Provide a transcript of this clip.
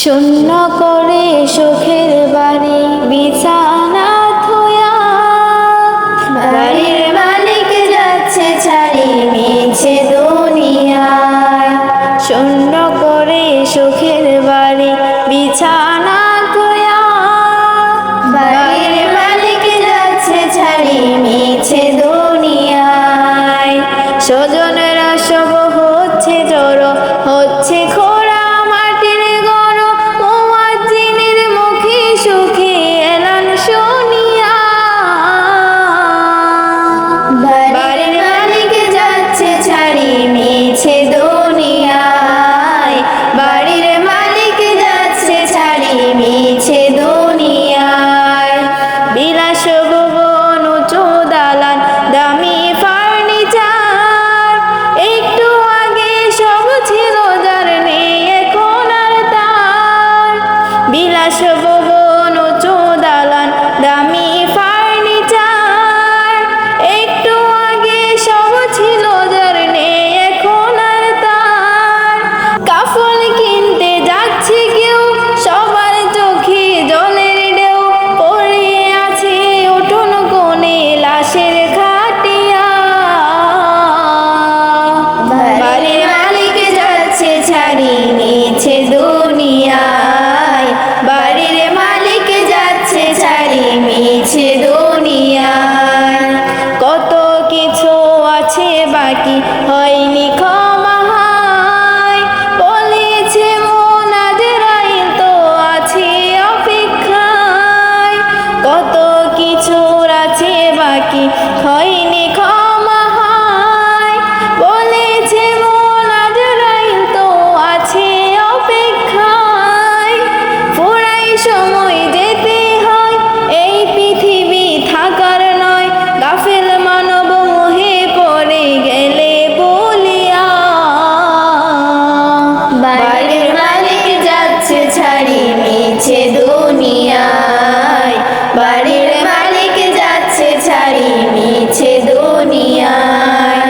শূন্য করে সুখের বাড়ি বিছানা থুয়া, বাড়ির মালিক যাচ্ছে ছাড়ি মিছে দুনিয়ায়। শূন্য করে সুখের বাড়ি বিছানা থুয়া, বাড়ির মালিক যাচ্ছে ছাড়ি মিছে দুনিয়ায়। স্বজনেরা সব হচ্ছে জড়ো, হচ্ছে খোড়া মাটির গড়, মুয়াজ্জিনের মুখে সুখে এলান শুনিয়া। বাড়ির মালিক যাচ্ছে ছাড়ি মিছে দুনিয়ায়, বাড়ির মালিক যাচ্ছে ছাড়ি মিছে দুনিয়ায়। বিলাস ভুবন উঁচু দালান দামি ফার্নিচার, একটু আগে সব ছিল যার নেই এখন আর তার। বিলাস ভুবন উঁচু দালান দামি ফার্নিচার, একটু আগে সব ছিল যার নেই এখন আর তার। কাফন কিনতে যাচ্ছে কেউ, সবার চোখে জলের ঢেউ, পড়ে আছে উঠোন কোণে লাশের খাটিয়া। বাড়ির মালিক যাচ্ছে ছাড়ি মিছে দুনিয়ায়, বাড়ির মালিক যাচ্ছে ছাড়ি মিছে দুনিয়ায়। কত কিছু আছে বাকি হয়নি ক্ষমা হয়, বলেছে মন আজরাইল তো আছে অপেক্ষায়। কত কিছুর আছে বাকি হয়নি ক্ষমা হয়, বলেছে মন আজরাইল তো আছে অপেক্ষায়। পুরাই সময় যেতে হয়, এই পৃথিবী থাকার নয়, গাফেল মানব মোহে পড়ে গেলে বলিয়া। বাড়ির মালিক যাচ্ছে ছাড়ি মিছে দুনিয়ায়, বাড়ির মালিক যাচ্ছে ছাড়ি মিছে দুনিয়ায়।